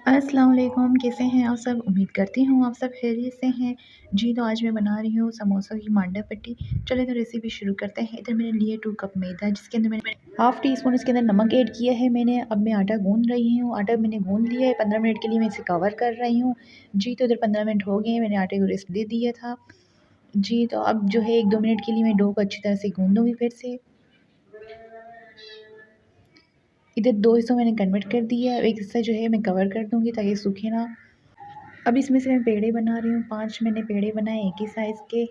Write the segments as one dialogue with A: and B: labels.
A: अस्सलाम वालेकुम, कैसे हैं आप सब? उम्मीद करती हूँ आप सब खैरियत से हैं। जी, तो आज मैं बना रही हूँ समोसों की मांडा पट्टी। चलिए तो रेसिपी शुरू करते हैं। इधर मैंने लिए 2 कप मैदा, जिसके अंदर मैंने हाफ़ टी स्पून इसके अंदर नमक ऐड किया है मैंने। अब मैं आटा गूँध रही हूँ। आटा मैंने गूँध लिया है, 15 मिनट के लिए मैं इसे कवर कर रही हूँ। जी, तो इधर 15 मिनट हो गए हैं, मैंने आटे को रेस्ट दे दिया था। जी, तो अब जो है 1-2 मिनट के लिए मैं डो को अच्छी तरह से गूँधूँगी फिर से। इधर 2 हिस्सों में मैंने कन्वर्ट कर दिया है। एक हिस्सा जो है मैं कवर कर दूँगी ताकि सूखे ना। अब इसमें से मैं पेड़े बना रही हूँ। 5 मैंने पेड़े बनाए एक ही साइज़ के।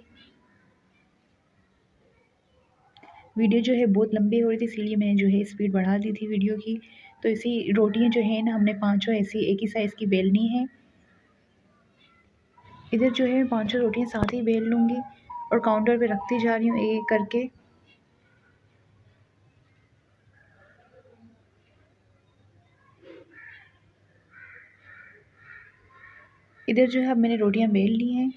A: वीडियो जो है बहुत लंबी हो रही थी, इसीलिए मैंने जो है स्पीड बढ़ा दी थी वीडियो की। तो ऐसी रोटियाँ जो है ना, हमने पाँचों ऐसी एक ही साइज़ की बेलनी है। इधर जो है मैं पाँचों रोटियाँ साथ ही बेल लूँगी और काउंटर पे रखती जा रही हूँ एक-एक करके। इधर जो है अब मैंने रोटियाँ बेल ली हैं।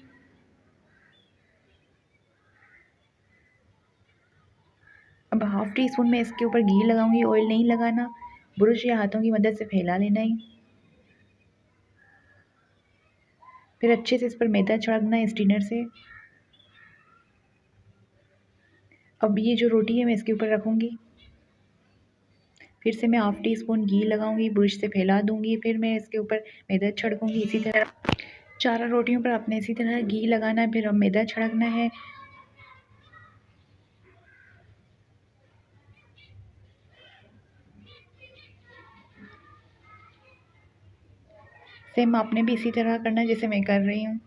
A: अब हाफ़ टी स्पून मैं इसके ऊपर घी लगाऊँगी, ऑयल नहीं लगाना। ब्रश या हाथों की मदद से फैला लेना है। फिर अच्छे से इस पर मैदा छिड़कना है स्टीनर से। अब ये जो रोटी है मैं इसके ऊपर रखूँगी। फिर से मैं हाफ़ टी स्पून घी लगाऊँगी, ब्रश से फैला दूँगी। फिर मैं इसके ऊपर मैदा छिड़कूँगी। इसी तरह चारों रोटियों पर आपने इसी तरह घी लगाना है, फिर अब मैदा छिड़कना है। सेम आपने भी इसी तरह करना है जैसे मैं कर रही हूँ।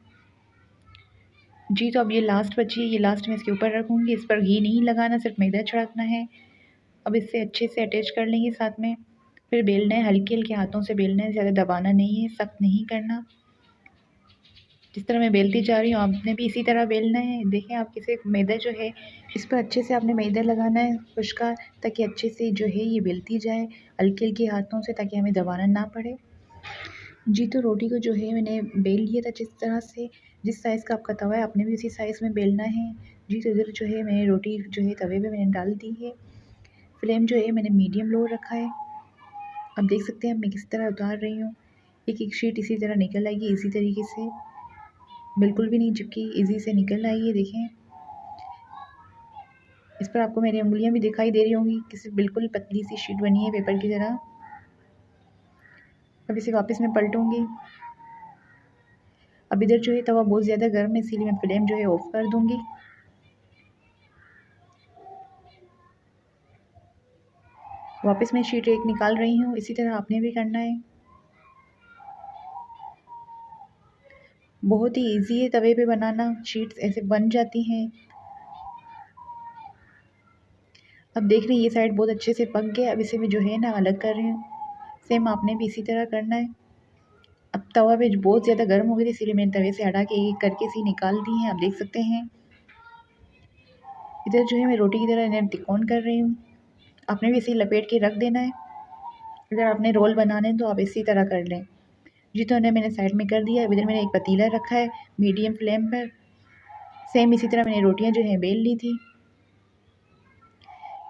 A: जी, तो अब ये लास्ट बची है, ये लास्ट मैं इसके ऊपर रखूँगी। इस पर घी नहीं लगाना, सिर्फ मैदा छिड़कना है। अब इसे अच्छे से अटैच कर लेंगे साथ में। फिर बेलना है, हल्के-हल्के हाथों से बेलना है, ज़्यादा दबाना नहीं है, सख्त नहीं करना। जिस तरह मैं बेलती जा रही हूँ, आपने भी इसी तरह बेलना है। देखें, आप किसे मैदा जो है इस पर अच्छे से आपने मैदा लगाना है खुशका, ताकि अच्छे से जो है ये बेलती जाए हल्के-हल्के हाथों से, ताकि हमें दबाना ना पड़े। जी, तो रोटी को जो है मैंने बेल लिया था जिस तरह से, जिस साइज़ का आपका तवा है आपने भी उसी साइज़ में बेलना है। जी, तो इधर जो है मैंने रोटी जो है तवे पे मैंने डाल दी है। फ्लेम जो है मैंने मीडियम लो रखा है। आप देख सकते हैं मैं किस तरह उतार रही हूँ। एक-एक शीट इसी तरह निकल आएगी इसी तरीके से, बिल्कुल भी नहीं चिपकी, ईज़ी से निकल आई है देखें। इस पर आपको मेरी उँगलियाँ भी दिखाई दे रही होंगी, किसी बिल्कुल पतली सी शीट बनी है पेपर की तरह। अब इसे वापस मैं पलटूँगी। अब इधर जो है तवा बहुत ज़्यादा गर्म है, इसीलिए मैं फ्लेम जो है ऑफ़ कर दूँगी। वापस मैं शीट एक निकाल रही हूँ, इसी तरह आपने भी करना है। बहुत ही ईज़ी है तवे पे बनाना, शीट्स ऐसे बन जाती हैं। अब देख रहे हैं ये साइड बहुत अच्छे से पक गया। अब इसे मैं जो है ना अलग कर रही हूँ। सेम आपने भी इसी तरह करना है। अब तवा पे बहुत ज़्यादा गर्म हो गई थी, इसीलिए मैंने तवे से हटा के एक-एक करके इसे निकाल दी हैं, आप देख सकते हैं। इधर जो है मैं रोटी की तरह इन्हें तिकोन कर रही हूँ। आपने भी इसे लपेट के रख देना है। अगर आपने रोल बनाने हैं तो आप इसी तरह कर लें। जी, तो इन्हें मैंने साइड में कर दिया। अब इधर मैंने एक पतीला रखा है मीडियम फ्लेम पर। सेम इसी तरह मैंने रोटियाँ जो हैं बेल ली थी।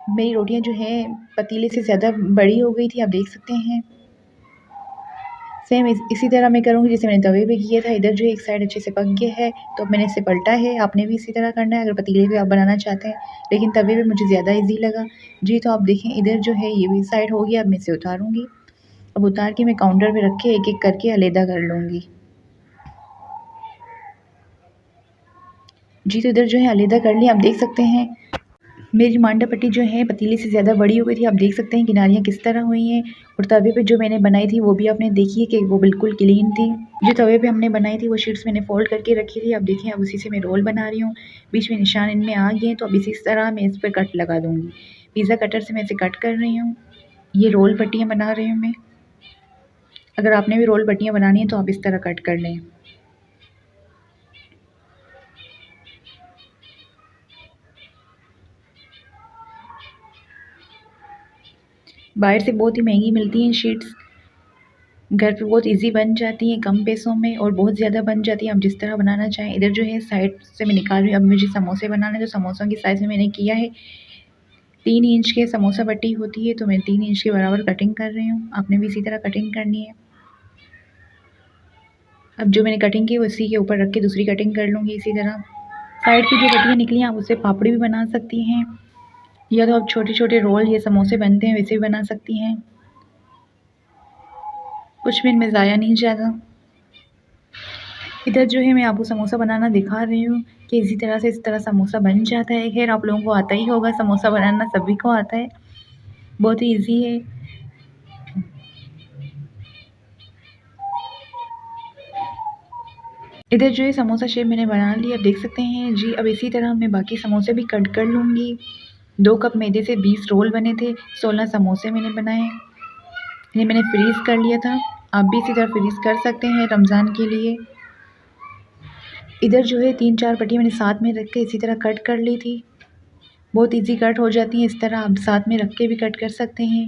A: मेरी रोटियाँ जो हैं पतीले से ज़्यादा बड़ी हो गई थी, आप देख सकते हैं। सेम इसी तरह मैं करूँगी जैसे मैंने तवे पे किया था। इधर जो एक साइड अच्छे से पक गया है, तो अब मैंने इसे पलटा है। आपने भी इसी तरह करना है अगर पतीले पे आप बनाना चाहते हैं, लेकिन तवे पे मुझे ज़्यादा ईज़ी लगा। जी, तो आप देखें इधर जो है ये भी साइड हो गया। अब मैं इसे उतारूँगी। अब उतार के मैं काउंटर पे रख के एक-एक करके अलग कर लूँगी। जी, तो इधर जो है अलग कर लिया, आप देख सकते हैं। मेरी मांडा पट्टी जो है पतीले से ज़्यादा बड़ी हो गई थी, आप देख सकते हैं किनारियाँ किस तरह हुई हैं। और तवे पे जो मैंने बनाई थी वो भी आपने देखी है कि वो बिल्कुल क्लीन थी। जो तवे पे हमने बनाई थी वो शीट्स मैंने फ़ोल्ड करके रखी थी। अब देखिए, अब उसी से मैं रोल बना रही हूँ। बीच में निशान इनमें आ गए हैं, तो अब इसी तरह मैं इस पर कट लगा दूँगी। पिज़्ज़ा कटर से मैं इसे कट कर रही हूँ। ये रोल पट्टियाँ बना रही हूँ मैं। अगर आपने भी रोल पट्टियाँ बनानी है तो आप इस तरह कट कर लें। बाहर से बहुत ही महंगी मिलती हैं शीट्स, घर पे बहुत इजी बन जाती हैं कम पैसों में, और बहुत ज़्यादा बन जाती हैं। आप जिस तरह बनाना चाहें। इधर जो है साइड से मैं निकाल रही हूँ। अब मुझे समोसे बनाने हैं, तो समोसों की साइज़ में मैंने किया है 3 इंच के समोसा पट्टी होती है, तो मैं 3 इंच के बराबर कटिंग कर रही हूँ। आपने भी इसी तरह कटिंग करनी है। अब जो मैंने कटिंग की उसी के ऊपर रख के दूसरी कटिंग कर लूँगी। इसी तरह साइड की जो पट्टियाँ निकली आप उससे पापड़ी भी बना सकती हैं, या तो आप छोटे छोटे रोल ये समोसे बनते हैं वैसे भी बना सकती हैं। कुछ भी इनमें ज़ाया नहीं जाता। इधर जो है मैं आपको समोसा बनाना दिखा रही हूँ कि इसी तरह से इस तरह समोसा बन जाता है। खैर आप लोगों को आता ही होगा, समोसा बनाना सभी को आता है, बहुत ही ईजी है। इधर जो है समोसा शेप मैंने बना लिया, आप देख सकते हैं जी। अब इसी तरह मैं बाकी समोसे भी कट कर लूँगी। 2 कप मैदे से 20 रोल बने थे, 16 समोसे मैंने बनाए। ये मैंने फ्रीज़ कर लिया था, आप भी इसी तरह फ्रीज़ कर सकते हैं रमज़ान के लिए। इधर जो है 3-4 पट्टियाँ मैंने साथ में रख के इसी तरह कट कर ली थी। बहुत ईज़ी कट हो जाती है, इस तरह आप साथ में रख के भी कट कर सकते हैं।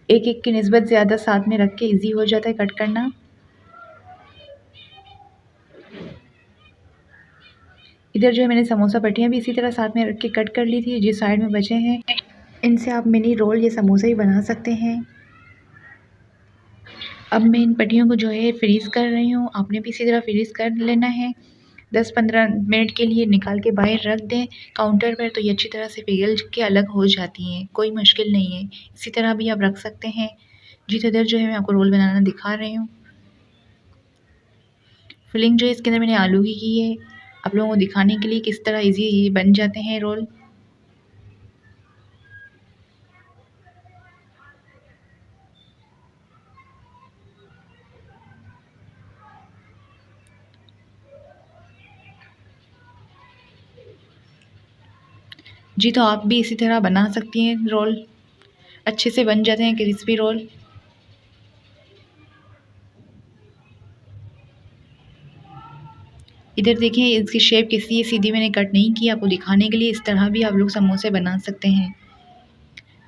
A: एक-एक की निस्बत ज़्यादा साथ में रख के ईज़ी हो जाता है कट करना। इधर जो है मैंने समोसा पट्टियाँ भी इसी तरह साथ में रख के कट कर ली थी, जिस साइड में बचे हैं इनसे आप मिनी रोल या समोसा ही बना सकते हैं। अब मैं इन पट्टियों को जो है फ्रीज़ कर रही हूँ, आपने भी इसी तरह फ्रीज़ कर लेना है। 10-15 मिनट के लिए निकाल के बाहर रख दें काउंटर पर, तो ये अच्छी तरह से पिघल के अलग हो जाती हैं, कोई मुश्किल नहीं है। इसी तरह भी आप रख सकते हैं जी। तो इधर जो है मैं आपको रोल बनाना दिखा रही हूँ। फिलिंग जो है इसके अंदर मैंने आलू की है, आप लोगों को दिखाने के लिए किस तरह ईज़ी बन जाते हैं रोल। जी तो आप भी इसी तरह बना सकती हैं रोल, अच्छे से बन जाते हैं क्रिस्पी रोल। इधर देखिए इसकी शेप कैसी है, सीधी मैंने कट नहीं की, आपको दिखाने के लिए। इस तरह भी आप लोग समोसे बना सकते हैं,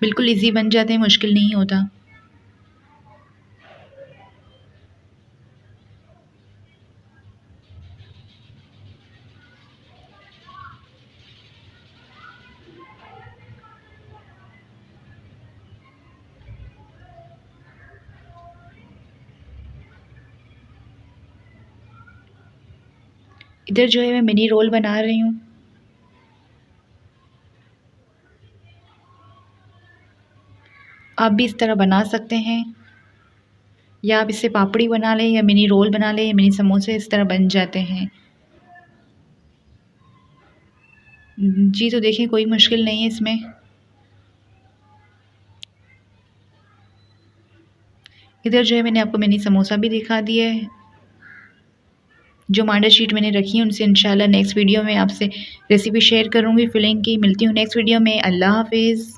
A: बिल्कुल इजी बन जाते हैं, मुश्किल नहीं होता। इधर जो है मैं मिनी रोल बना रही हूँ। आप भी इस तरह बना सकते हैं, या आप इससे पापड़ी बना लें, या मिनी रोल बना लें, या मिनी समोसे इस तरह बन जाते हैं जी। तो देखिए कोई मुश्किल नहीं है इसमें। इधर जो है मैंने आपको मिनी समोसा भी दिखा दिया है। जो मार्डर शीट मैंने रखी है उनसे इंशाल्लाह नेक्स्ट वीडियो में आपसे रेसिपी शेयर करूँगी फिलिंग की। मिलती हूँ नेक्स्ट वीडियो में। अल्लाह हाफिज़।